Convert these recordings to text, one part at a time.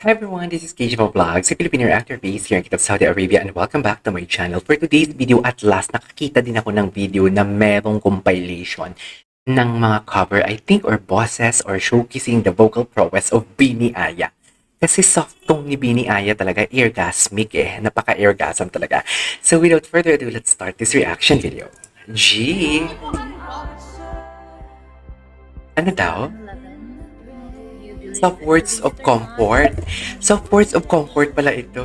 Hi everyone, this is KJ Vlogs, a Filipino actor based here in Kitab, Saudi Arabia, and welcome back to my channel. For today's video, at last, nakakita din ako ng video na merong compilation ng mga cover, I think, or bosses, or showcasing the vocal prowess of Bini Aya. Kasi soft tone ni Bini Aya talaga, eargasmic napaka-eargasm talaga. So without further ado, let's start this reaction video. G! Ano daw? Soft words of comfort. Soft words of comfort pala ito.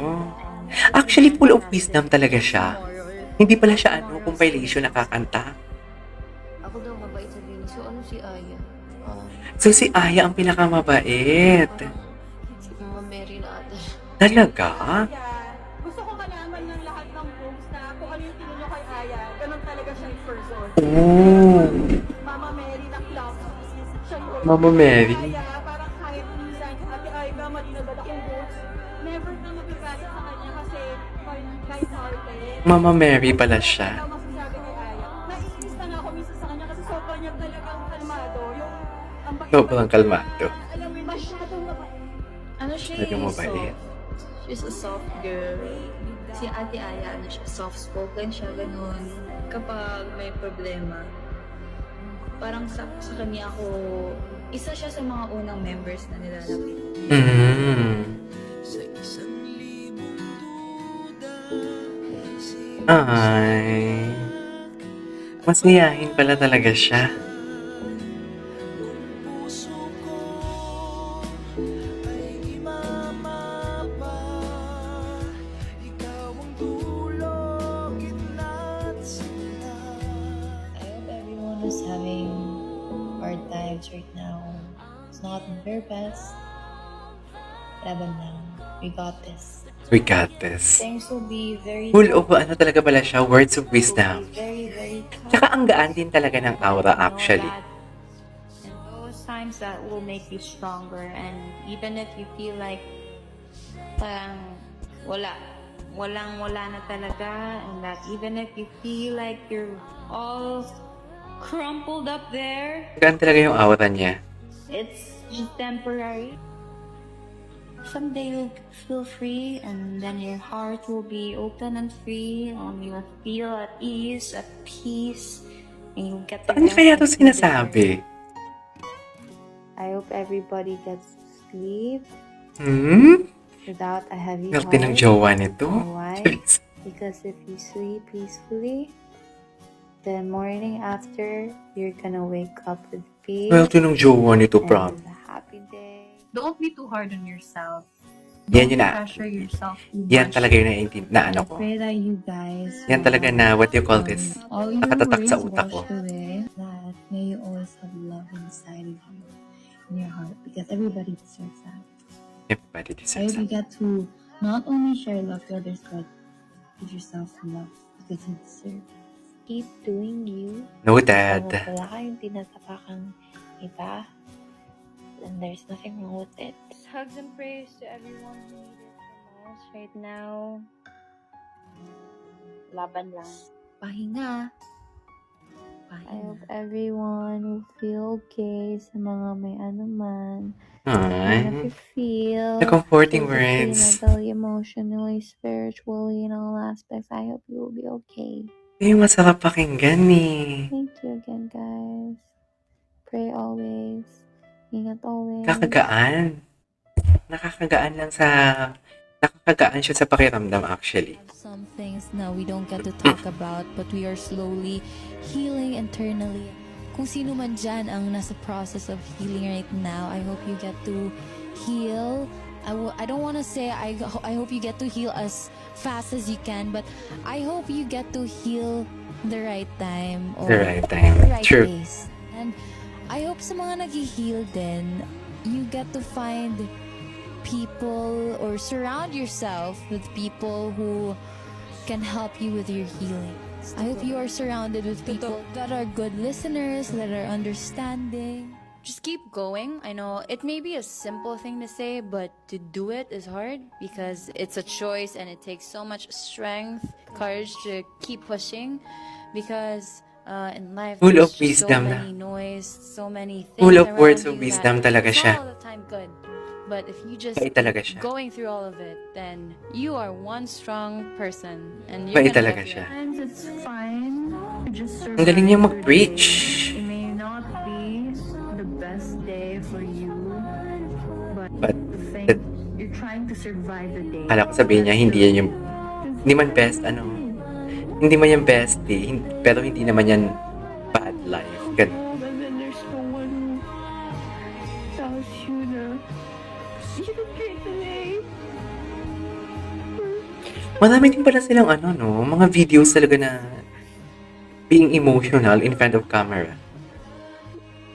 Actually, full of wisdom talaga siya. Hindi pala siya compilation na kakanta. Ako daw mabait sabihin. So, ano si Aya? So, si Aya ang pinakamabait. Si Mama Mary na ata. Talaga? Gusto ko malaman ng lahat ng groups na kung ano yung tingin nyo kay Aya. Ganun talaga siya in person. Oh, Mama Mary na club. Siya yun. Mama Mary. Aya, parang kahit minsan, Ate Aiba, mali na dala kong groups. Never na magkakasa sa kanya kasi light-hearted. Mama Mary pala siya. Ikaw masasabi kay Aya. Naiinis na nga ako minsan sa kanya kasi sobrang niya talagang kalmado. Yung ang bait- Sobrang kalmado. Alam mo, masyadong mabait. Ano siya Talagang mabait. She's a soft girl. Si Ate Aya, ano siya, soft-spoken siya, ganun. Kapag may problema, parang sa kanya ako, isa siya sa mga unang members na nilalapit. Ay. Masiyahin pala talaga siya. I hope everyone is having hard times right now. It's not their best. Laban lang. We got this. We got this. Things will be very Full of talaga pala siya, words of wisdom. very tough. Tsaka ang gaan din talaga ng aura actually. And those times that will make you stronger, and even if you feel like parang wala na talaga, and that even if you feel like you're all crumpled up there, Gaan talaga yung aura niya. it's just temporary. Someday you'll feel free, and then your heart will be open and free, and you'll feel at ease, at peace, and you'll get the Ano rest kaya that ito you sinasabi? deserve. I hope everybody gets to sleep without a heavy Swerte ng heart. jowa nito. Why? Because if you sleep peacefully, the morning after, you're gonna wake up with peace Swerte ng jowa nito, prom. and a happy day. Don't be too hard on yourself. Yan Don't yun na. pressure yourself too Yan much. talaga yung na ano I ko. pray that you guys Yan talaga na, what do you call this? all your Nakatatak sa worries utak ko. washed away. That may you always have love inside of you, in your heart, because everybody deserves that. Everybody I deserves hope you that. get to not only share love to others, but give yourself love because you deserve it. Keep doing you. Noted. Kung wala kayong tinatapakang iba, then there's nothing wrong with it. Hugs and prayers to everyone who needs it the most right now. Laban lang. Pahinga. I hope everyone will feel okay sa mga may anuman. Ay, Even if you feel the comforting physically, words. mentally, emotionally, spiritually, in all aspects, I hope you will be okay. Yung masarap pakinggan eh. Thank you again, guys. Pray always. Ingat always. Kakagaan. Nakakagaan lang sa... Nakakagaan siya sa pakiramdam actually. Some things now we don't get to talk about, but we are slowly healing internally. Kung sino man dyan ang nasa process of healing right now, I hope you get to heal. I don't want to say I hope you get to heal as fast as you can, but I hope you get to heal the right time or The right time. the right True. pace. And I hope sa mga nag-heal din, you get to find people or surround yourself with people who can help you with your healing. I hope you are surrounded with people that are good listeners, that are understanding. Just keep going. I know it may be a simple thing to say, but to do it is hard because it's a choice and it takes so much strength, courage to keep pushing because in life Full there's of just wisdom so na. many noise, so many things Full of around words of you wisdom that talaga it's siya. not all the time good. But if you just Bait talaga siya. going through all of it, then you are one strong person, and you're Bait gonna talaga get siya. through it. Sometimes it's fine to just Ang galing niya survive mag-preach. your day. It may not be the best day for you, But, think you're trying to survive the day. kala ko sabihin niya, hindi yan yung, hindi man best, hindi man yan best day, pero hindi naman yan bad life. Ganun. And then there's no one who tells you na you did great today. Marami din pala silang mga videos talaga na being emotional in front of camera.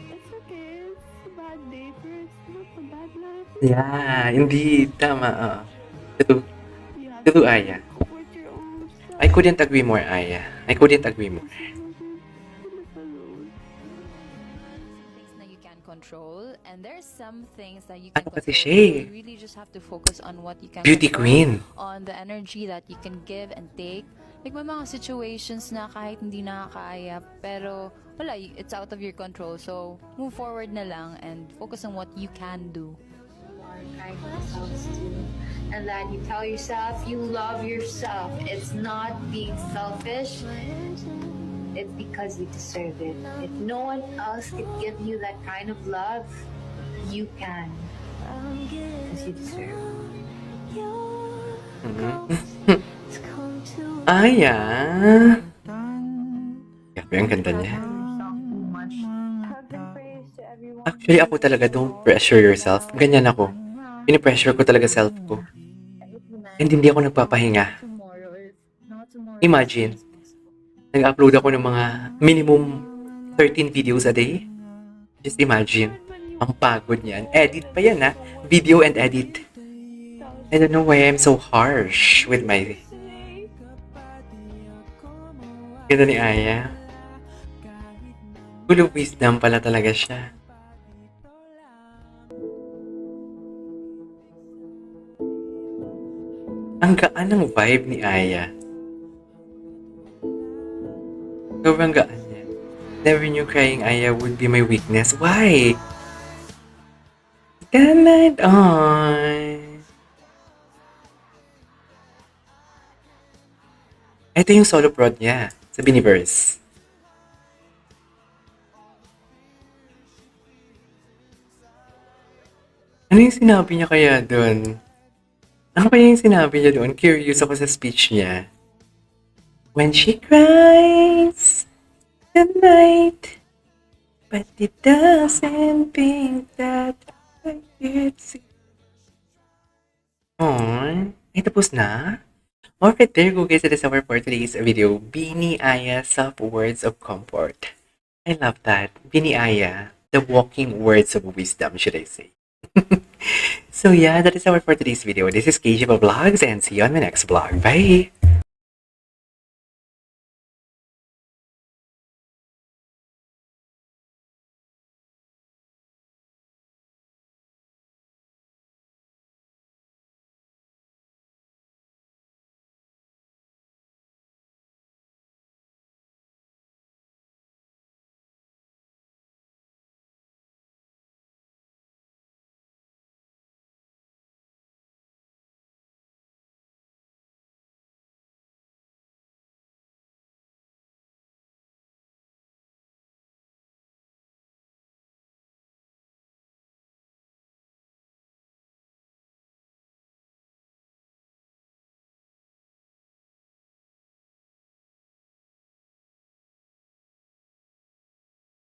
It's okay. It's a bad day, but it's not a bad life. Yeah, hindi. Tama. Ito, You have ito, to Aya. support your own self. I couldn't agree more, Aya. I couldn't agree more. Live alone. Things that you can control, and there's some things that you can Ano kasi control. siya eh? You really just have to focus on what you can Beauty control, queen. on the energy that you can give and take. Like, may mga situations na kahit hindi nakakaaya, pero wala, it's out of your control. So, move forward na lang and focus on what you can do. Kind yourselves too, and that you tell yourself you love yourself. It's not being selfish. It's because you deserve it. If no one else could give you that kind of love, you can. Because you deserve it. Aya. Grabe, ang ganda niya. Actually, ako talaga, don't pressure yourself. Ganyan ako. Pinipressure ko talaga self ko. And hindi ako nagpapahinga. Imagine, nag-upload ako ng mga minimum 13 videos a day. Just imagine, ang pagod niyan. Edit pa yan, ha? Video and edit. I don't know why I'm so harsh with my... Ganda ni Aya. Full of wisdom pala talaga siya. Ang gaan ng vibe ni Aya. Sobrang gaan niya. Never knew crying Aya would be my weakness. Why? Damn it on. Ito yung solo prod niya sa Biniverse. Ano yung sinabi niya kaya doon? Ano kaya yung sinabi niya doon? Curious ako sa speech niya. When she cries tonight, but it doesn't think that I could see. Aww. Ay, tapos na? Alright, there you go guys. That is our for today's video. Bini Aya, Soft Words of Comfort. I love that. Bini Aya, the walking words of wisdom, should I say. So yeah, that is our for today's video. This is KJ Vlogs and see you on my next vlog. Bye!